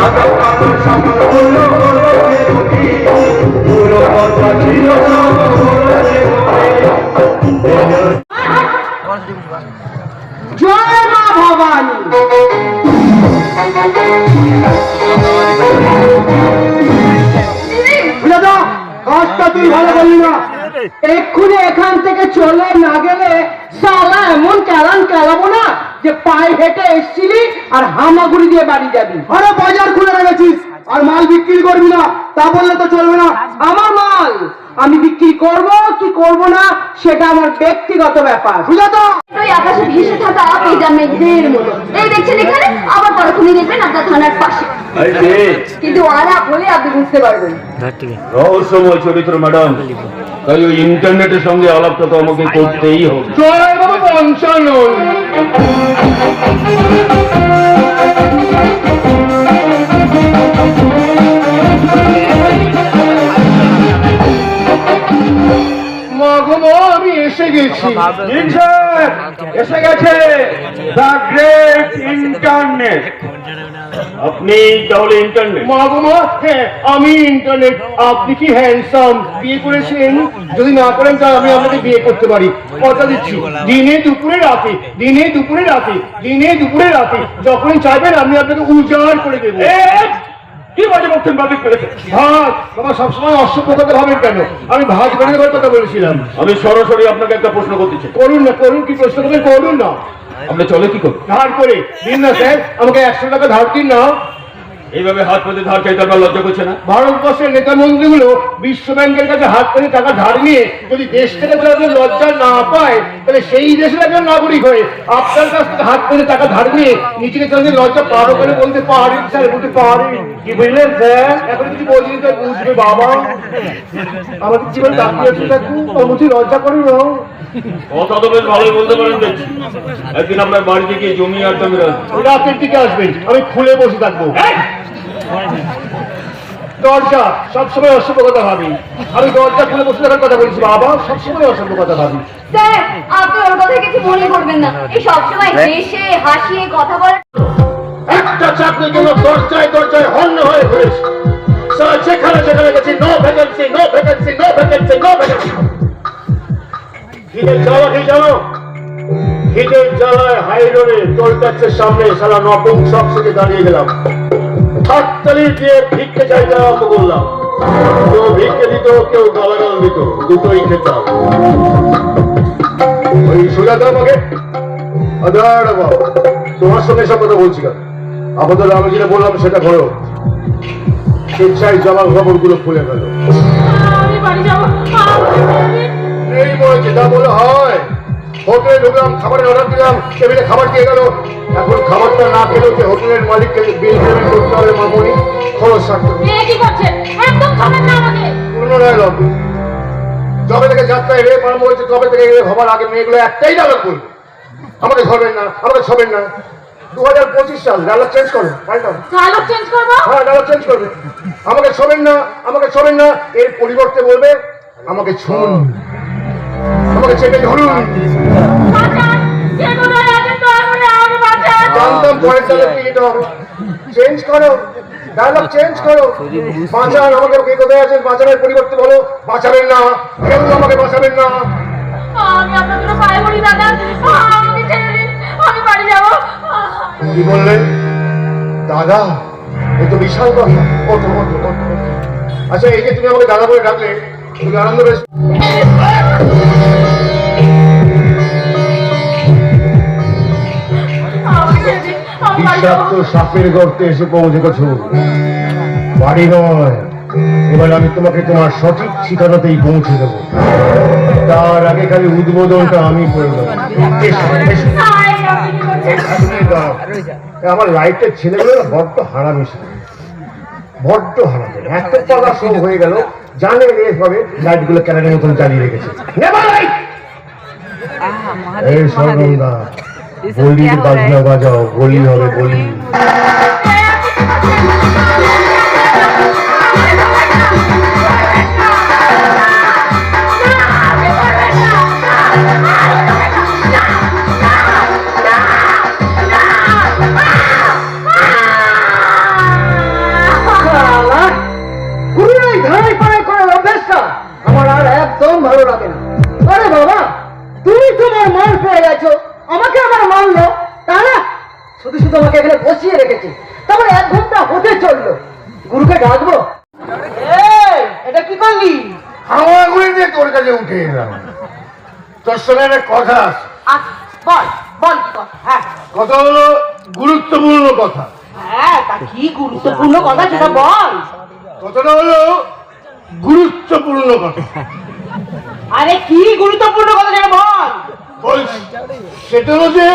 সাদা কালো সামল হলো পুরো কথা ছিল জয় মা ভবানী। কাজটা তুই ভালো করলি না, এক্ষুনি এখান থেকে চলে না গেলে সালা এমন কেলান কেলাবো না যে পায়ে হেঁটে এসছিলি আর হামাগুড়ি দিয়ে বাড়ি যাবি। আরে বাজার খুলে রেখেছিস আর মাল বিক্রি করবি না, তা বললে তো চলবে না। আমার মাল আমি বিক্রি করব কি করব না সেটা আমার ব্যক্তিগত ব্যাপার, বুঝা তো? আকাশে ভেসে থাকা পেজা মেঘের মতো এই দেখছেন এখানে, আবার পরক্ষণে দেখবেন আপনার থানার পাশে। কিন্তু আলাপ হলে আপনি বুঝতে পারবেন রহস্যময় চরিত্র ম্যাডাম, তাই ওই ইন্টারনেটের সঙ্গে আলাপটা তো আমাকে করতেই হবে। জয় বাবা পঞ্চানন। আমি এসে গেছি, এসে গেছে দ্য গ্রেট ইন্টারনেট। আপনি তাহলে ইন্টারনেট? হ্যাঁ আমি ইন্টারনেট। আপনি কি হ্যান্ডসাম? বিয়ে করেছেন? যদি না করেন তাহলে আমি আপনাকে বিয়ে করতে পারি, কথা দিচ্ছি। দিনে দুপুরে রাতে, দিনে দুপুরে রাতে, দিনে দুপুরে রাতে যখনই চাইবেন আমি আপনাকে উজাড় করে দেবো। কি বাজে বলছেন? বাজে করেছে ভাত বাবা সবসময় অসভ্য কথা ভাবেন কেন? আমি ভাত বেড়ে দেওয়ার কথা বলেছিলাম। আমি সরাসরি আপনাকে একটা প্রশ্ন করতে চাই। করুন না, করুন। কি প্রশ্ন করবেন করুন না। আপনি চলে কি করুন? ধার করে দিন না স্যার, আমাকে 100 টাকা ধার দিন না। এইভাবে হাত পেতে ধার চাইতে আপনার লজ্জা করছে না? ভারতবর্ষের নেতা মন্ত্রীগুলো বিশ্ব ব্যাংকের কাছে হাত পেতে টাকা ধার নিয়ে যদি দেশ থেকে লজ্জা না পায় তাহলে সেই দেশের একজন নাগরিক হয়ে আপনার কাছ থেকে হাত পেতে টাকা ধার নিয়ে নিজেকে যদি লজ্জা পারো করে বলতে পারেন স্যার, বলতে পারেন। কি বুঝলেন স্যার? এখন কিছু বলছি তো বুঝবে বাবা। আমাদের জীবন তাকিয়ে থাকুন, বলছি লজ্জা করি না। কথা তো বেশ ভালোই বলতে পারেন দেখছি। একদিন আপনার বাড়িতে গিয়ে জমি আড্ডা মেরে রাতের দিকে আসবেন, আমি খুলে বসে থাকবো। দরজা সবসময় অসভ্য কথা ভাবি, আমি দরজা খুলে বসে থাকার কথা বলছি বাবা, সবসময় অসভ্য কথা ভাবি। স্যার আপনি ওর কথা কিছু মনে করবেন না, এই সবসময় হেসে হাসিয়ে কথা বলে। একটা চাকরির জন্য দরজায় দরজায় হন্য হয়ে ঘুরেছি, যেখানে যেখানে গেছি no vacancy, no vacancy, no vacancy, no vacancy. হিটের জ্বালা কি জানো? হিটের জ্বালায় হাই রোডে টোল ট্যাক্সের সামনে সারা নপুংসক থেকে দাঁড়িয়ে গেলাম। হাততালি দিয়ে ভিক্ষে চাইতে আরম্ভ করলাম। কেউ ভিক্ষে দিত, কেউ গালাগাল দিত, দুটোই খেতাম। ওই সুজাতা আমাকে তোমার সঙ্গে সব কথা বলছি কেন? আপাতত আমি যেটা বললাম সেটা করো। স্বেচ্ছায় জমা খবরগুলো খুলে গেল। এই বলছে তা বলে হয়? হোটেলে ঢুকলাম, খাবারের অর্ডার দিলাম, টেবিলে খাবার দিয়ে গেল। এখন খাবারটা না খেলেও যে হোটেলের মালিককে বিল পেমেন্ট করতে হবে মামনি, খরচ থাকতে। পুরনো ডায়লগ। যবে থেকে যাত্রায় রেপ আরম্ভ হয়েছে তবে থেকে রেপ হবার আগে মেয়েগুলো একটাই ডায়লগ বলবে, আমাকে ধরবেন না, আমাকে ছবেন না। 2025 সাল, ডায়লগ চেঞ্জ করো। ডায়লগ চেঞ্জ করবো? হ্যাঁ ডায়লগ চেঞ্জ করবে। আমাকে ছবেন না, আমাকে ছবেন না, এর পরিবর্তে বলবে আমাকে ছুঁন, আমাকে চেপে ধরুন। জানতাম পরের ডায়লগ কি এটা হবে। চেঞ্জ করো, ডায়লগ চেঞ্জ করো। বাঁচান আমাকে, কে কোথায় আছেন? বাঁচানোর পরিবর্তে বলো বাঁচাবেন না, কেউ আমাকে বাঁচাবেন না। আমি আপনার জন্য পায়ে পড়ি দাদা, আমাকে ছেড়ে দিন, আমি বাড়ি যাবো। কি বললেন দাদা? এই তো বিশাল কথা। আচ্ছা এই যে তুমি আমাকে দাদা বলে ডাকলে, তুমি আনন্দ বেশ। বিষাক্ত সাপের গর্তে এসে পৌঁছে গেছো, বাড়ি নয়। এবার আমি তোমাকে তোমার সঠিক ঠিকানাতেই পৌঁছে দেবো। তার আগে খালি উদ্বোধনটা আমি করে দেবো। আমার লাইটের ছেলেগুলো বড্ড হারামি, বড্ড হারামি। এত পালা শো হয়ে গেল, জানে রেস হবে, লাইট গুলো ক্যানারের মতন চালিয়ে রেখেছে। এই সর্বন্দা গলির বাজনা বাজাও, গলি হবে গলি। এখানে বসিয়ে রেখেছে, তারপর 1 ঘন্টা হতে চললো। গুরুকে ডাকবো। এই, এটা কি করলি? হামাগুড়ি দিয়ে তোর কাছে উঠে এলাম। তোর সঙ্গে একটা কথা আছে। বল বল কি কথা? হ্যাঁ কথা হলো গুরুত্বপূর্ণ কথা। হ্যাঁ, তা কি গুরুত্বপূর্ণ কথা সেটা বল। কথাটা হলো গুরুত্বপূর্ণ কথা। আরে কি গুরুত্বপূর্ণ কথা সেটা বল। বলছি সেটা হলো যে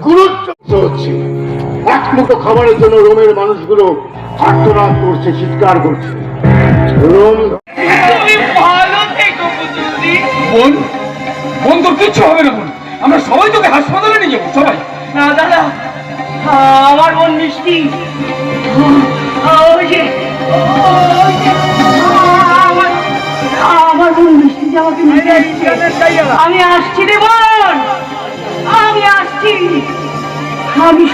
গুরুত্ব হচ্ছে এক মুঠো খাবারের জন্য রোমের মানুষগুলো আর্তনাদ করছে, চিৎকার করছে। রোম বোন বোন তোর কিচ্ছু হবে না বোন, আমরা সবাই তোকে হাসপাতালে নিয়ে যাবো সবাই। না দাদা, আমার বোন মিষ্টি, আমার বোন মিষ্টি যে আমাকে নিতে আসছে। আমি আসছি রে বোন, আমি আসছি। আমি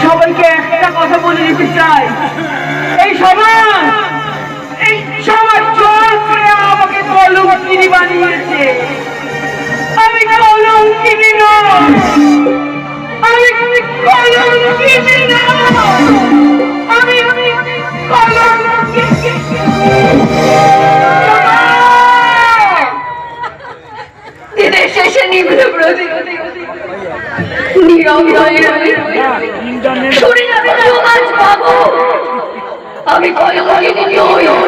সবাইকে একটা কথা বলে দিতে চাই। এই সমাজ জোর করে আমাকে কলঙ্কিনী বানিয়েছে। আমি কলঙ্কিনী নই, আমি কলঙ্কিনী নই, আমি কলঙ্কিনী। দিনের শেষে নিভৃত প্রদীপ নীরব হয়ে রইল। শুনে যাবে সমাজ পাবো আমি কলঙ্কিনী নই।